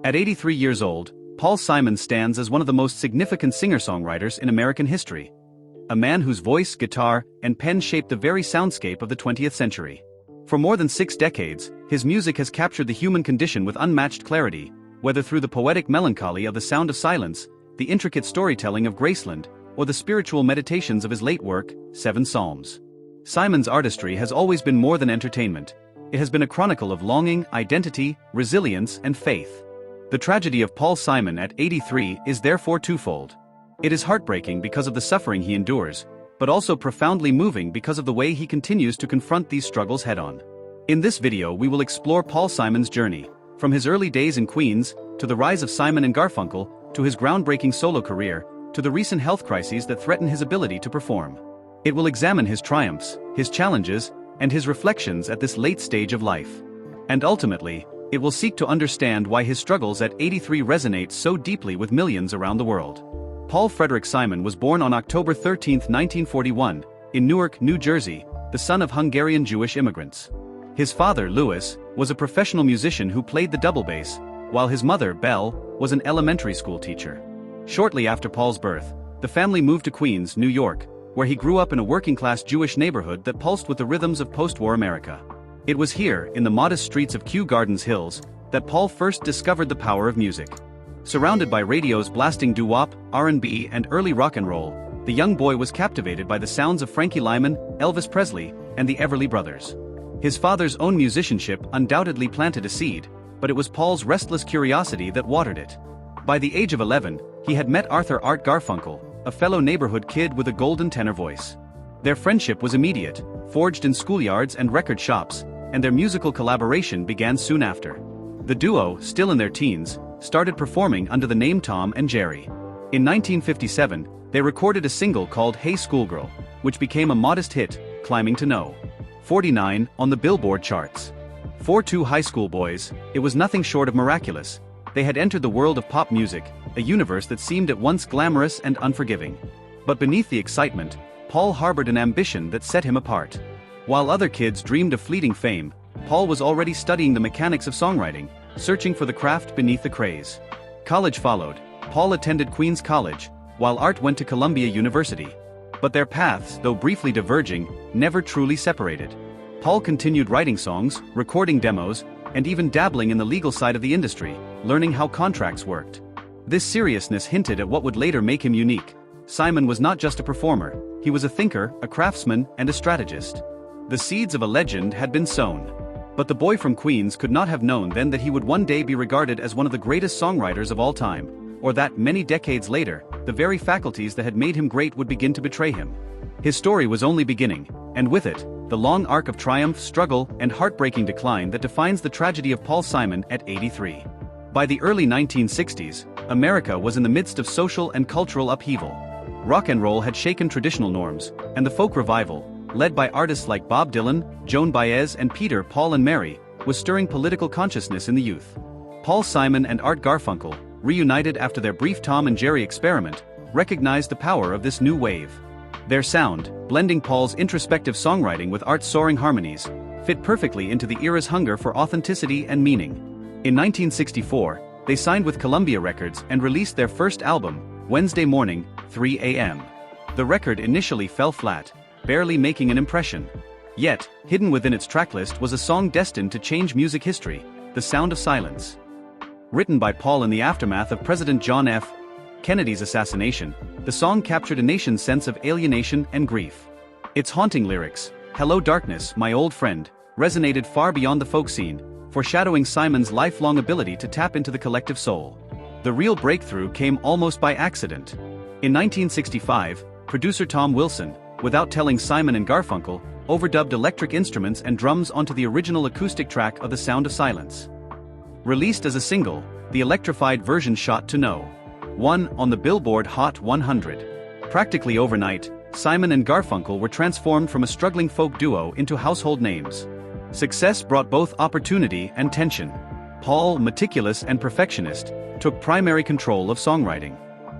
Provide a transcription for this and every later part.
At 83 years old, Paul Simon stands as one of the most significant singer-songwriters in American history. A man whose voice, guitar, and pen shaped the very soundscape of the 20th century. For more than 6 decades, his music has captured the human condition with unmatched clarity, whether through the poetic melancholy of The Sound of Silence, the intricate storytelling of Graceland, or the spiritual meditations of his late work, 7 Psalms. Simon's artistry has always been more than entertainment. It has been a chronicle of longing, identity, resilience, and faith. The tragedy of Paul Simon at 83 is therefore twofold. It is heartbreaking because of the suffering he endures, but also profoundly moving because of the way he continues to confront these struggles head-on. In this video we will explore Paul Simon's journey, from his early days in Queens, to the rise of Simon and Garfunkel, to his groundbreaking solo career, to the recent health crises that threaten his ability to perform. It will examine his triumphs, his challenges, and his reflections at this late stage of life. And ultimately, it will seek to understand why his struggles at 83 resonate so deeply with millions around the world. Paul Frederick Simon was born on October 13, 1941, in Newark, New Jersey, the son of Hungarian Jewish immigrants. His father, Louis, was a professional musician who played the double bass, while his mother, Belle, was an elementary school teacher. Shortly after Paul's birth, the family moved to Queens, New York, where he grew up in a working-class Jewish neighborhood that pulsed with the rhythms of post-war America. It was here, in the modest streets of Kew Gardens Hills, that Paul first discovered the power of music. Surrounded by radios blasting doo-wop, R&B, and early rock and roll, the young boy was captivated by the sounds of Frankie Lyman, Elvis Presley, and the Everly Brothers. His father's own musicianship undoubtedly planted a seed, but it was Paul's restless curiosity that watered it. By the age of 11, he had met Arthur Art Garfunkel, a fellow neighborhood kid with a golden tenor voice. Their friendship was immediate, forged in schoolyards and record shops, and their musical collaboration began soon after. The duo, still in their teens, started performing under the name Tom and Jerry. In 1957, they recorded a single called Hey Schoolgirl, which became a modest hit, climbing to No. 49 on the Billboard charts. For 2 high school boys, it was nothing short of miraculous. They had entered the world of pop music, a universe that seemed at once glamorous and unforgiving. But beneath the excitement, Paul harbored an ambition that set him apart. While other kids dreamed of fleeting fame, Paul was already studying the mechanics of songwriting, searching for the craft beneath the craze. College followed. Paul attended Queens College, while Art went to Columbia University. But their paths, though briefly diverging, never truly separated. Paul continued writing songs, recording demos, and even dabbling in the legal side of the industry, learning how contracts worked. This seriousness hinted at what would later make him unique. Simon was not just a performer, he was a thinker, a craftsman, and a strategist. The seeds of a legend had been sown. But the boy from Queens could not have known then that he would one day be regarded as one of the greatest songwriters of all time, or that, many decades later, the very faculties that had made him great would begin to betray him. His story was only beginning, and with it, the long arc of triumph, struggle, and heartbreaking decline that defines the tragedy of Paul Simon at 83. By the early 1960s, America was in the midst of social and cultural upheaval. Rock and roll had shaken traditional norms, and the folk revival, led by artists like Bob Dylan, Joan Baez, and Peter, Paul and Mary, was stirring political consciousness in the youth. Paul Simon and Art Garfunkel, reunited after their brief Tom and Jerry experiment, recognized the power of this new wave. Their sound, blending Paul's introspective songwriting with Art's soaring harmonies, fit perfectly into the era's hunger for authenticity and meaning. In 1964, they signed with Columbia Records and released their first album, Wednesday Morning, 3 a.m. The record initially fell flat, barely making an impression. Yet, hidden within its tracklist was a song destined to change music history, The Sound of Silence. Written by Paul in the aftermath of President John F. Kennedy's assassination, the song captured a nation's sense of alienation and grief. Its haunting lyrics, "Hello Darkness, my old friend," resonated far beyond the folk scene, foreshadowing Simon's lifelong ability to tap into the collective soul. The real breakthrough came almost by accident. In 1965, producer Tom Wilson, without telling Simon and Garfunkel, overdubbed electric instruments and drums onto the original acoustic track of The Sound of Silence. Released as a single, the electrified version shot to No. 1 on the Billboard Hot 100. Practically overnight, Simon and Garfunkel were transformed from a struggling folk duo into household names. Success brought both opportunity and tension. Paul, meticulous and perfectionist, took primary control of songwriting.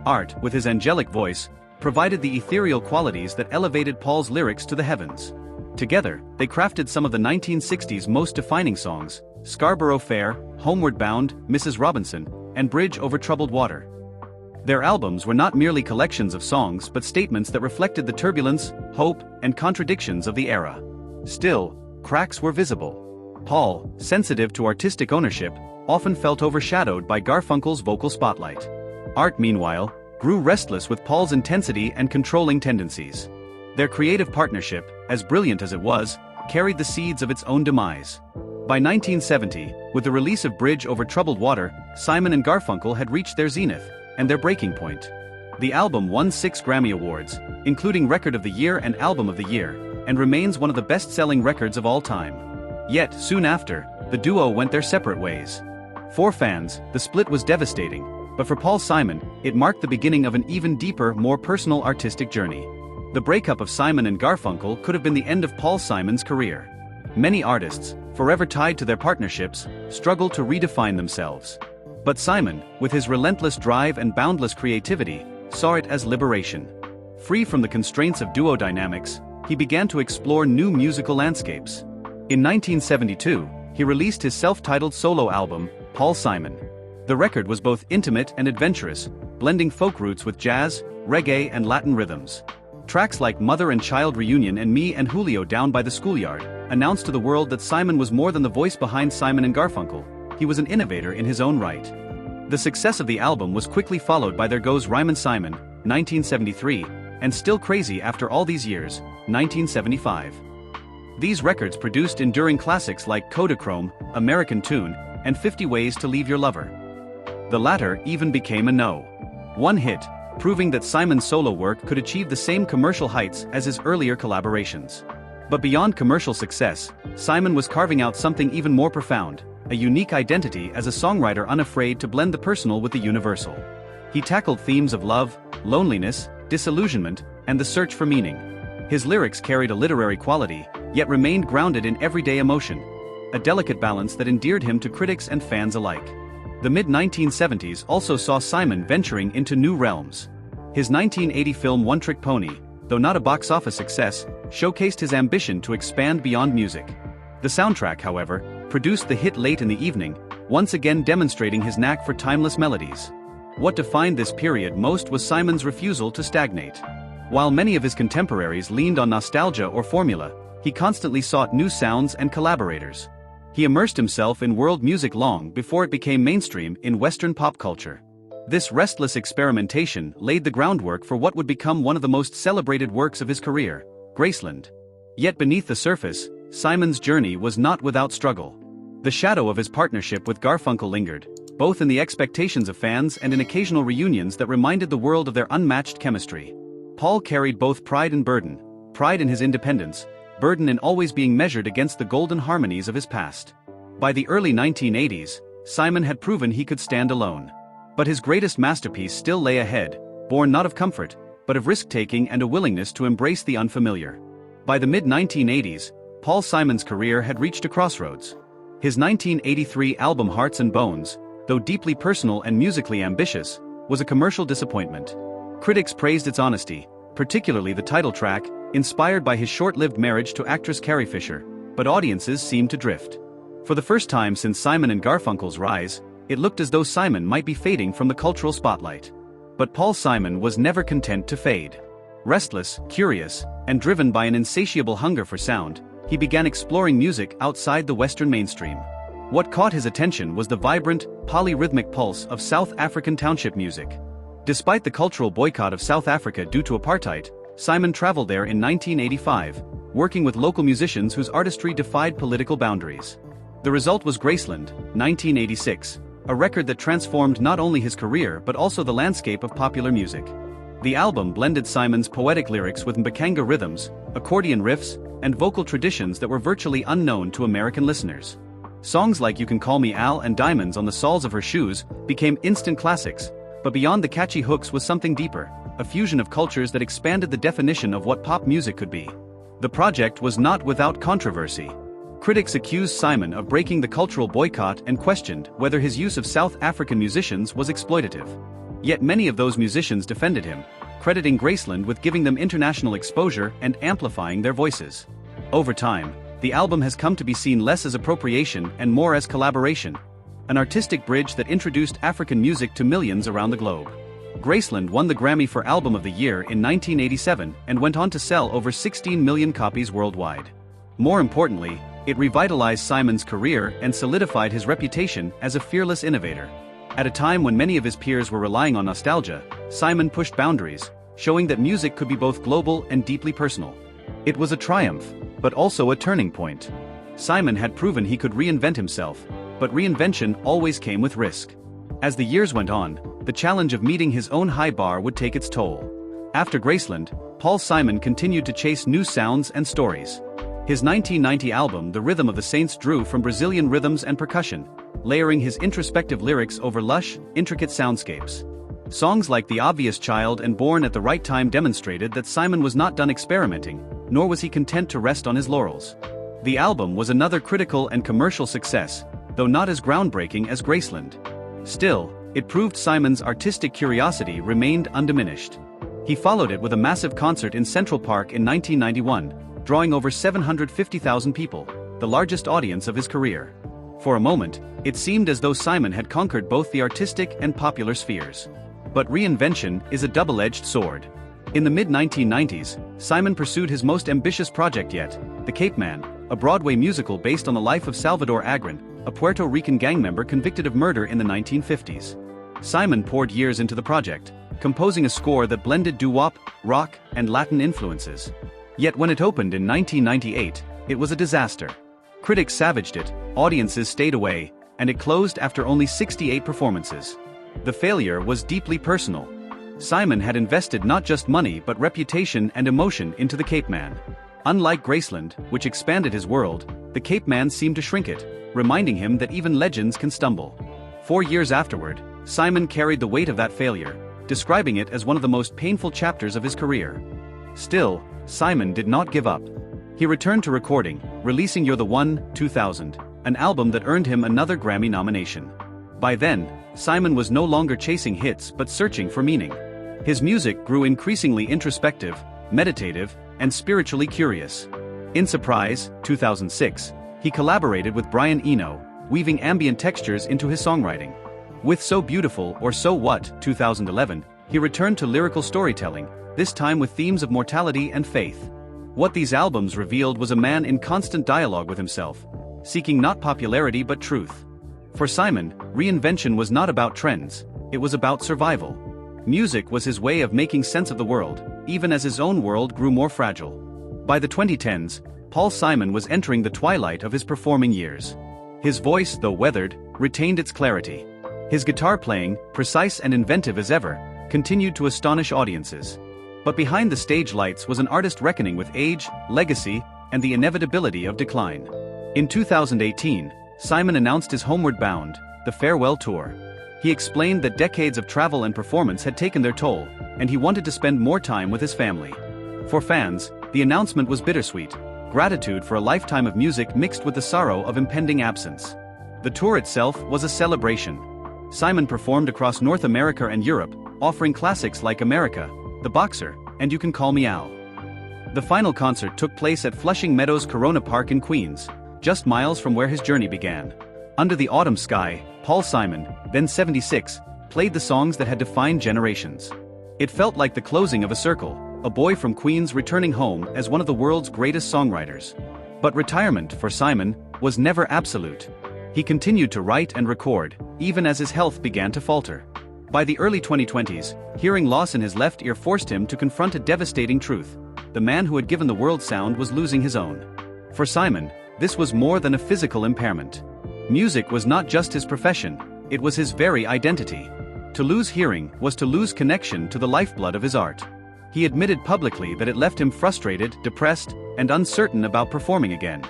Art, with his angelic voice, provided the ethereal qualities that elevated Paul's lyrics to the heavens. Together, they crafted some of the 1960s most defining songs, Scarborough Fair, Homeward Bound, Mrs. Robinson, and Bridge Over Troubled Water. Their albums were not merely collections of songs but statements that reflected the turbulence, hope, and contradictions of the era. Still, cracks were visible. Paul, sensitive to artistic ownership, often felt overshadowed by Garfunkel's vocal spotlight. Art, meanwhile, grew restless with Paul's intensity and controlling tendencies. Their creative partnership, as brilliant as it was, carried the seeds of its own demise. By 1970, with the release of Bridge Over Troubled Water, Simon and Garfunkel had reached their zenith and their breaking point. The album won 6 Grammy Awards, including Record of the Year and Album of the Year, and remains one of the best-selling records of all time. Yet, soon after, the duo went their separate ways. For fans, the split was devastating, but for Paul Simon, it marked the beginning of an even deeper, more personal artistic journey. The breakup of Simon and Garfunkel could have been the end of Paul Simon's career. Many artists, forever tied to their partnerships, struggle to redefine themselves. But Simon, with his relentless drive and boundless creativity, saw it as liberation. Free from the constraints of duo dynamics, he began to explore new musical landscapes. In 1972, he released his self-titled solo album, Paul Simon. The record was both intimate and adventurous, blending folk roots with jazz, reggae, and Latin rhythms. Tracks like Mother and Child Reunion and Me and Julio Down by the Schoolyard announced to the world that Simon was more than the voice behind Simon and Garfunkel. He was an innovator in his own right. The success of the album was quickly followed by There Goes Rhymin' Simon, 1973, and Still Crazy After All These Years, 1975. These records produced enduring classics like Kodachrome, American Tune, and 50 Ways to Leave Your Lover. The latter even became a no. 1 hit, proving that Simon's solo work could achieve the same commercial heights as his earlier collaborations. But beyond commercial success, Simon was carving out something even more profound, a unique identity as a songwriter unafraid to blend the personal with the universal. He tackled themes of love, loneliness, disillusionment, and the search for meaning. His lyrics carried a literary quality, yet remained grounded in everyday emotion, a delicate balance that endeared him to critics and fans alike. The mid-1970s also saw Simon venturing into new realms. His 1980 film One Trick Pony, though not a box office success, showcased his ambition to expand beyond music. The soundtrack, however, produced the hit Late in the Evening, once again demonstrating his knack for timeless melodies. What defined this period most was Simon's refusal to stagnate. While many of his contemporaries leaned on nostalgia or formula, he constantly sought new sounds and collaborators. He immersed himself in world music long before it became mainstream in Western pop culture. This restless experimentation laid the groundwork for what would become one of the most celebrated works of his career, Graceland. Yet beneath the surface, Simon's journey was not without struggle. The shadow of his partnership with Garfunkel lingered, both in the expectations of fans and in occasional reunions that reminded the world of their unmatched chemistry. Paul carried both pride and burden, pride in his independence, burden in always being measured against the golden harmonies of his past. By the early 1980s, Simon had proven he could stand alone. But his greatest masterpiece still lay ahead, born not of comfort, but of risk-taking and a willingness to embrace the unfamiliar. By the mid-1980s, Paul Simon's career had reached a crossroads. His 1983 album Hearts and Bones, though deeply personal and musically ambitious, was a commercial disappointment. Critics praised its honesty, particularly the title track, inspired by his short-lived marriage to actress Carrie Fisher, but audiences seemed to drift. For the first time since Simon and Garfunkel's rise, it looked as though Simon might be fading from the cultural spotlight. But Paul Simon was never content to fade. Restless, curious, and driven by an insatiable hunger for sound, he began exploring music outside the Western mainstream. What caught his attention was the vibrant, polyrhythmic pulse of South African township music. Despite the cultural boycott of South Africa due to apartheid, Simon traveled there in 1985, working with local musicians whose artistry defied political boundaries. The result was Graceland, 1986, a record that transformed not only his career but also the landscape of popular music. The album blended Simon's poetic lyrics with mbakanga rhythms, accordion riffs, and vocal traditions that were virtually unknown to American listeners. Songs like You Can Call Me Al and Diamonds on the Soles of Her Shoes became instant classics, but beyond the catchy hooks was something deeper, a fusion of cultures that expanded the definition of what pop music could be. The project was not without controversy. Critics accused Simon of breaking the cultural boycott and questioned whether his use of South African musicians was exploitative. Yet many of those musicians defended him, crediting Graceland with giving them international exposure and amplifying their voices. Over time, the album has come to be seen less as appropriation and more as collaboration, an artistic bridge that introduced African music to millions around the globe. Graceland won the Grammy for Album of the Year in 1987 and went on to sell over 16 million copies worldwide. More importantly, it revitalized Simon's career and solidified his reputation as a fearless innovator. At a time when many of his peers were relying on nostalgia, Simon pushed boundaries, showing that music could be both global and deeply personal. It was a triumph, but also a turning point. Simon had proven he could reinvent himself, but reinvention always came with risk. As the years went on, the challenge of meeting his own high bar would take its toll. After Graceland, Paul Simon continued to chase new sounds and stories. His 1990 album The Rhythm of the Saints drew from Brazilian rhythms and percussion, layering his introspective lyrics over lush, intricate soundscapes. Songs like The Obvious Child and Born at the Right Time demonstrated that Simon was not done experimenting, nor was he content to rest on his laurels. The album was another critical and commercial success, though not as groundbreaking as Graceland. Still, it proved Simon's artistic curiosity remained undiminished. He followed it with a massive concert in Central Park in 1991, drawing over 750,000 people, the largest audience of his career. For a moment, it seemed as though Simon had conquered both the artistic and popular spheres. But reinvention is a double-edged sword. In the mid-1990s, Simon pursued his most ambitious project yet, The Cape Man, a Broadway musical based on the life of Salvador Agran, a Puerto Rican gang member convicted of murder in the 1950s. Simon poured years into the project, composing a score that blended doo-wop, rock, and Latin influences. Yet when it opened in 1998, it was a disaster. Critics savaged it, audiences stayed away, and it closed after only 68 performances. The failure was deeply personal. Simon had invested not just money but reputation and emotion into The Cape Man. Unlike Graceland, which expanded his world, The Cape Man seemed to shrink it, reminding him that even legends can stumble. 4 years afterward, Simon carried the weight of that failure, describing it as one of the most painful chapters of his career. Still, Simon did not give up. He returned to recording, releasing You're the One, 2000, an album that earned him another Grammy nomination. By then, Simon was no longer chasing hits but searching for meaning. His music grew increasingly introspective, meditative, and spiritually curious. In Surprise, 2006, he collaborated with Brian Eno, weaving ambient textures into his songwriting. With So Beautiful or So What, 2011, he returned to lyrical storytelling, this time with themes of mortality and faith. What these albums revealed was a man in constant dialogue with himself, seeking not popularity but truth. For Simon, reinvention was not about trends, it was about survival. Music was his way of making sense of the world, even as his own world grew more fragile. By the 2010s, Paul Simon was entering the twilight of his performing years. His voice, though weathered, retained its clarity. His guitar playing, precise and inventive as ever, continued to astonish audiences. But behind the stage lights was an artist reckoning with age, legacy, and the inevitability of decline. In 2018, Simon announced his Homeward Bound, the farewell tour. He explained that decades of travel and performance had taken their toll, and he wanted to spend more time with his family. For fans, the announcement was bittersweet, gratitude for a lifetime of music mixed with the sorrow of impending absence. The tour itself was a celebration. Simon performed across North America and Europe, offering classics like America, The Boxer, and You Can Call Me Al. The final concert took place at Flushing Meadows Corona Park in Queens, just miles from where his journey began. Under the autumn sky, Paul Simon, then 76, played the songs that had defined generations. It felt like the closing of a circle, a boy from Queens returning home as one of the world's greatest songwriters. But retirement, for Simon, was never absolute. He continued to write and record, even as his health began to falter. By the early 2020s, hearing loss in his left ear forced him to confront a devastating truth. The man who had given the world sound was losing his own. For Simon, this was more than a physical impairment. Music was not just his profession, it was his very identity. To lose hearing was to lose connection to the lifeblood of his art. He admitted publicly that it left him frustrated, depressed, and uncertain about performing again.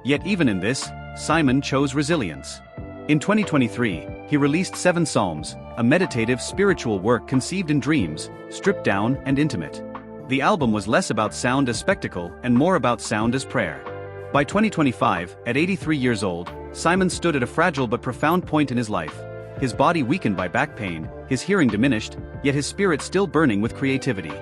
Yet even in this, Simon chose resilience. In 2023, he released 7 Psalms, a meditative spiritual work conceived in dreams, stripped down and intimate. The album was less about sound as spectacle and more about sound as prayer. By 2025, at 83 years old, Simon stood at a fragile but profound point in his life. His body weakened by back pain, his hearing diminished, yet his spirit still burning with creativity.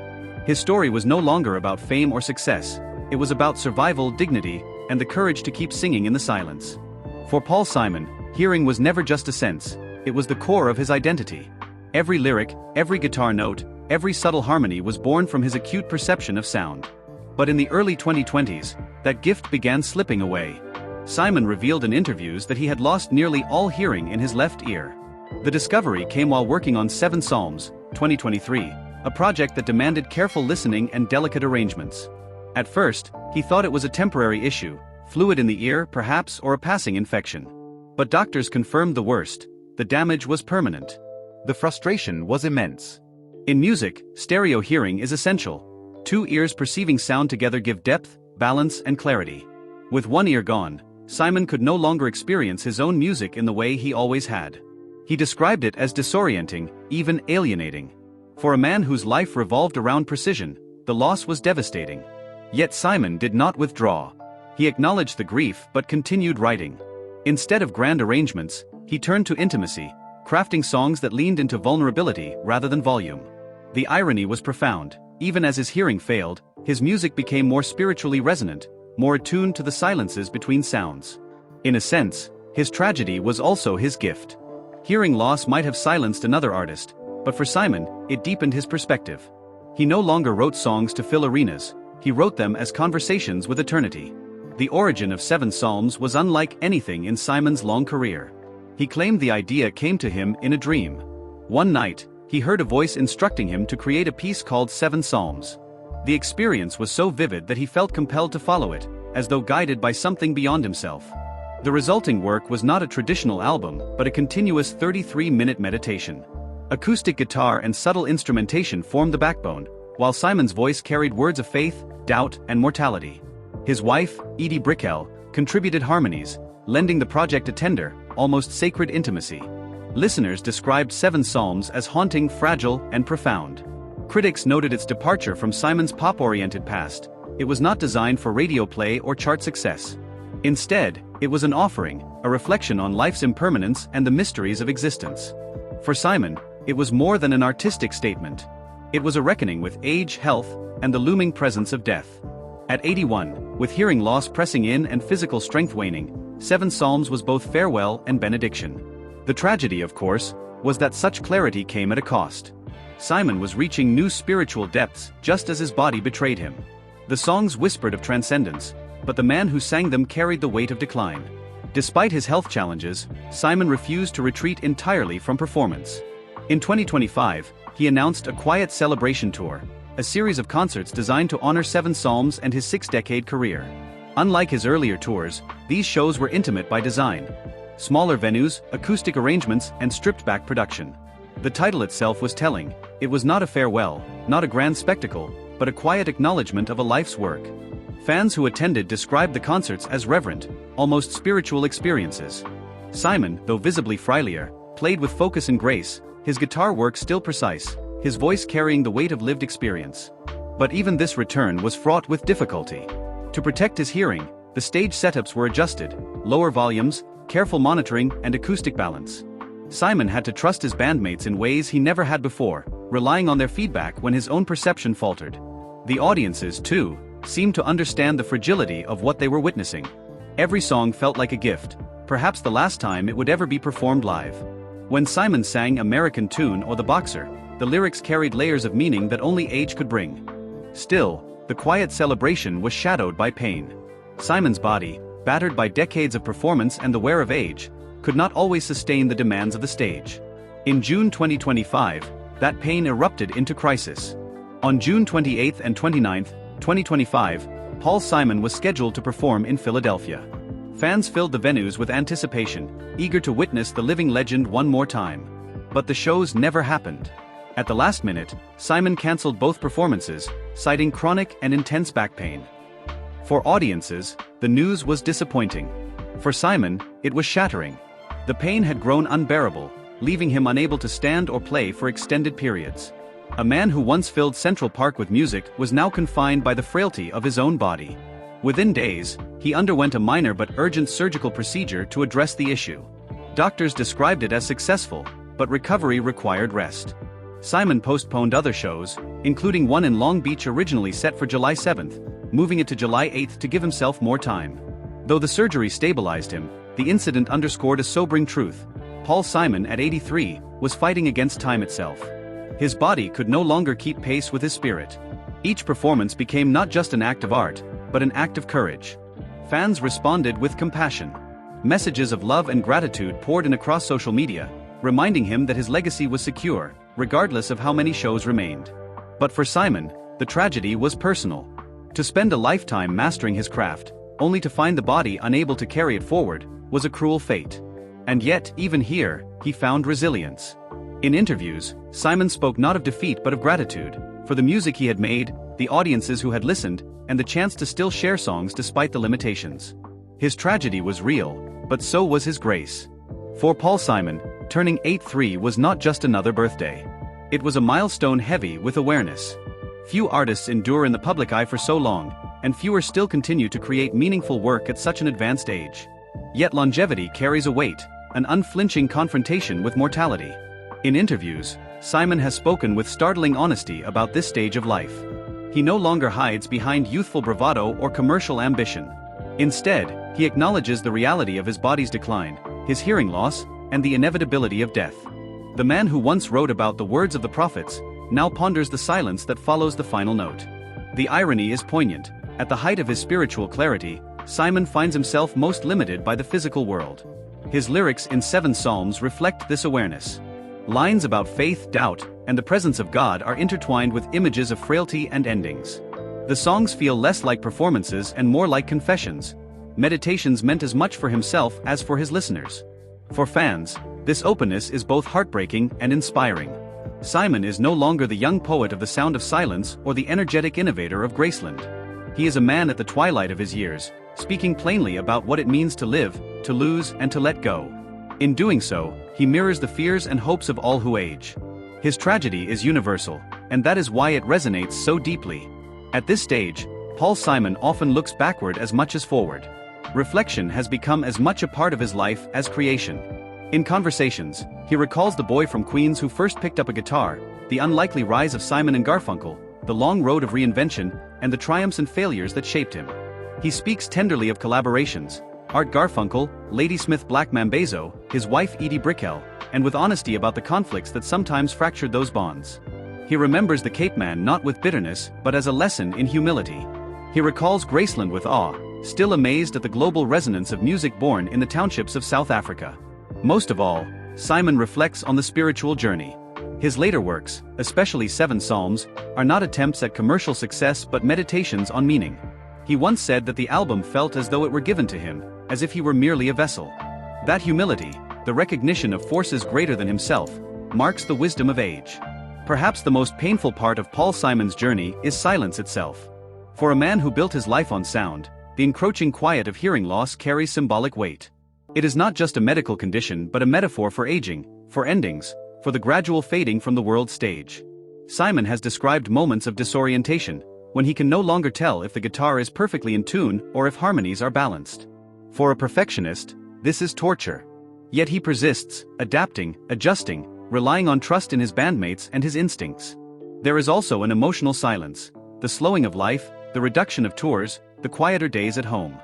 His story was no longer about fame or success, it was about survival, dignity, and the courage to keep singing in the silence. For Paul Simon, hearing was never just a sense, it was the core of his identity. Every lyric, every guitar note, every subtle harmony was born from his acute perception of sound. But in the early 2020s, that gift began slipping away. Simon revealed in interviews that he had lost nearly all hearing in his left ear. The discovery came while working on 7 Psalms, 2023, a project that demanded careful listening and delicate arrangements. At first, he thought it was a temporary issue, fluid in the ear perhaps, or a passing infection. But doctors confirmed the worst: the damage was permanent. The frustration was immense. In music, stereo hearing is essential. 2 ears perceiving sound together give depth, balance, and clarity. With one ear gone, Simon could no longer experience his own music in the way he always had. He described it as disorienting, even alienating. For a man whose life revolved around precision, the loss was devastating. Yet Simon did not withdraw. He acknowledged the grief but continued writing. Instead of grand arrangements, he turned to intimacy, crafting songs that leaned into vulnerability rather than volume. The irony was profound. Even as his hearing failed, his music became more spiritually resonant, more attuned to the silences between sounds. In a sense, his tragedy was also his gift. Hearing loss might have silenced another artist, but for Simon, it deepened his perspective. He no longer wrote songs to fill arenas, he wrote them as conversations with eternity. The origin of 7 Psalms was unlike anything in Simon's long career. He claimed the idea came to him in a dream. One night, he heard a voice instructing him to create a piece called 7 Psalms. The experience was so vivid that he felt compelled to follow it, as though guided by something beyond himself. The resulting work was not a traditional album, but a continuous 33-minute meditation. Acoustic guitar and subtle instrumentation formed the backbone, while Simon's voice carried words of faith, doubt, and mortality. His wife, Edie Brickell, contributed harmonies, lending the project a tender, almost sacred intimacy. Listeners described 7 Psalms as haunting, fragile, and profound. Critics noted its departure from Simon's pop-oriented past. It was not designed for radio play or chart success. Instead, it was an offering, a reflection on life's impermanence and the mysteries of existence. For Simon, it was more than an artistic statement. It was a reckoning with age, health, and the looming presence of death. At 81, with hearing loss pressing in and physical strength waning, 7 Psalms was both farewell and benediction. The tragedy, of course, was that such clarity came at a cost. Simon was reaching new spiritual depths just as his body betrayed him. The songs whispered of transcendence, but the man who sang them carried the weight of decline. Despite his health challenges, Simon refused to retreat entirely from performance. In 2025, he announced a quiet celebration tour, a series of concerts designed to honor 7 Psalms and his 6-decade career. Unlike his earlier tours, these shows were intimate by design. Smaller venues, acoustic arrangements, and stripped-back production. The title itself was telling. It was not a farewell, not a grand spectacle, but a quiet acknowledgement of a life's work. Fans who attended described the concerts as reverent, almost spiritual experiences. Simon, though visibly frilier, played with focus and grace, his guitar work still precise, his voice carrying the weight of lived experience. But even this return was fraught with difficulty. To protect his hearing, the stage setups were adjusted, lower volumes, careful monitoring, and acoustic balance. Simon had to trust his bandmates in ways he never had before, relying on their feedback when his own perception faltered. The audiences, too, seemed to understand the fragility of what they were witnessing. Every song felt like a gift, perhaps the last time it would ever be performed live. When Simon sang American Tune or The Boxer, the lyrics carried layers of meaning that only age could bring. Still, the quiet celebration was shadowed by pain. Simon's body, battered by decades of performance and the wear of age, could not always sustain the demands of the stage. In June 2025, that pain erupted into crisis. On June 28 and 29, 2025, Paul Simon was scheduled to perform in Philadelphia. Fans filled the venues with anticipation, eager to witness the living legend one more time. But the shows never happened. At the last minute, Simon canceled both performances, citing chronic and intense back pain. For audiences, the news was disappointing. For Simon, it was shattering. The pain had grown unbearable, leaving him unable to stand or play for extended periods. A man who once filled Central Park with music was now confined by the frailty of his own body. Within days, he underwent a minor but urgent surgical procedure to address the issue. Doctors described it as successful, but recovery required rest. Simon postponed other shows, including one in Long Beach originally set for July 7th, moving it to July 8th to give himself more time. Though the surgery stabilized him, the incident underscored a sobering truth. Paul Simon, at 83, was fighting against time itself. His body could no longer keep pace with his spirit. Each performance became not just an act of art, but an act of courage. Fans responded with compassion. Messages of love and gratitude poured in across social media, reminding him that his legacy was secure, regardless of how many shows remained. But for Simon, the tragedy was personal. To spend a lifetime mastering his craft, only to find the body unable to carry it forward, was a cruel fate. And yet, even here, he found resilience. In interviews, Simon spoke not of defeat but of gratitude, for the music he had made, the audiences who had listened, and the chance to still share songs despite the limitations. His tragedy was real, but so was his grace. For Paul Simon, turning 83 was not just another birthday. It was a milestone heavy with awareness. Few artists endure in the public eye for so long, and fewer still continue to create meaningful work at such an advanced age. Yet longevity carries a weight, an unflinching confrontation with mortality. In interviews, Simon has spoken with startling honesty about this stage of life. He no longer hides behind youthful bravado or commercial ambition. Instead, he acknowledges the reality of his body's decline, his hearing loss, and the inevitability of death. The man who once wrote about the words of the prophets, now ponders the silence that follows the final note. The irony is poignant. At the height of his spiritual clarity, Simon finds himself most limited by the physical world. His lyrics in 7 Psalms reflect this awareness. Lines about faith, doubt, and the presence of God are intertwined with images of frailty and endings. The songs feel less like performances and more like confessions, meditations meant as much for himself as for his listeners. For fans, this openness is both heartbreaking and inspiring. Simon is no longer the young poet of The Sound of Silence or the energetic innovator of Graceland. He is a man at the twilight of his years, speaking plainly about what it means to live, to lose, and to let go. In doing so, he mirrors the fears and hopes of all who age. His tragedy is universal, and that is why it resonates so deeply. At this stage, Paul Simon often looks backward as much as forward. Reflection has become as much a part of his life as creation. In conversations, he recalls the boy from Queens who first picked up a guitar, the unlikely rise of Simon and Garfunkel, the long road of reinvention, and the triumphs and failures that shaped him. He speaks tenderly of collaborations, Art Garfunkel, Ladysmith Black Mambazo, his wife Edie Brickell, and with honesty about the conflicts that sometimes fractured those bonds. He remembers the Cape Man not with bitterness but as a lesson in humility. He recalls Graceland with awe, still amazed at the global resonance of music born in the townships of South Africa. Most of all, Simon reflects on the spiritual journey. His later works, especially 7 Psalms, are not attempts at commercial success but meditations on meaning. He once said that the album felt as though it were given to him, as if he were merely a vessel. That humility, the recognition of forces greater than himself, marks the wisdom of age. Perhaps the most painful part of Paul Simon's journey is silence itself. For a man who built his life on sound, the encroaching quiet of hearing loss carries symbolic weight. It is not just a medical condition but a metaphor for aging, for endings, for the gradual fading from the world stage. Simon has described moments of disorientation, when he can no longer tell if the guitar is perfectly in tune or if harmonies are balanced. For a perfectionist, this is torture. Yet he persists, adapting, adjusting, relying on trust in his bandmates and his instincts. There is also an emotional silence, the slowing of life, the reduction of tours, the quieter days at home.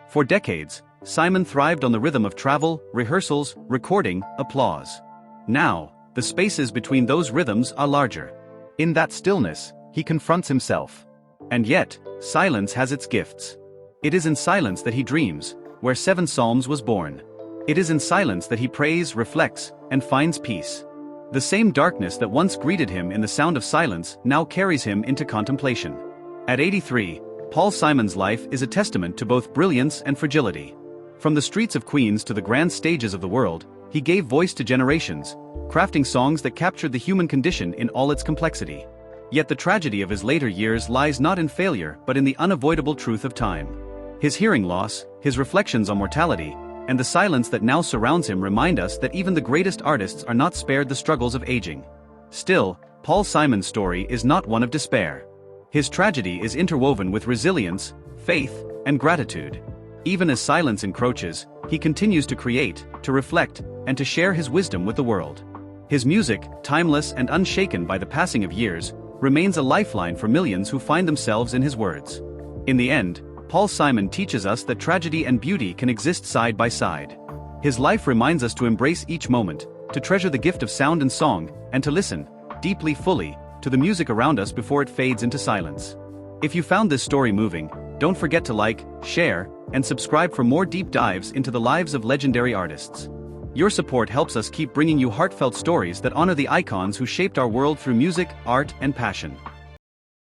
For decades, Simon thrived on the rhythm of travel, rehearsals, recording, applause. Now, the spaces between those rhythms are larger. In that stillness, he confronts himself. And yet, silence has its gifts. It is in silence that he dreams, where 7 Psalms was born. It is in silence that he prays, reflects, and finds peace. The same darkness that once greeted him in the sound of silence now carries him into contemplation. At 83, Paul Simon's life is a testament to both brilliance and fragility. From the streets of Queens to the grand stages of the world, he gave voice to generations, crafting songs that captured the human condition in all its complexity. Yet the tragedy of his later years lies not in failure but in the unavoidable truth of time. His hearing loss, his reflections on mortality, and the silence that now surrounds him remind us that even the greatest artists are not spared the struggles of aging. Still, Paul Simon's story is not one of despair. His tragedy is interwoven with resilience, faith, and gratitude. Even as silence encroaches, he continues to create, to reflect, and to share his wisdom with the world. His music, timeless and unshaken by the passing of years, remains a lifeline for millions who find themselves in his words. In the end, Paul Simon teaches us that tragedy and beauty can exist side by side. His life reminds us to embrace each moment, to treasure the gift of sound and song, and to listen, deeply fully, to the music around us before it fades into silence. If you found this story moving, don't forget to like, share, and subscribe for more deep dives into the lives of legendary artists. Your support helps us keep bringing you heartfelt stories that honor the icons who shaped our world through music, art, and passion.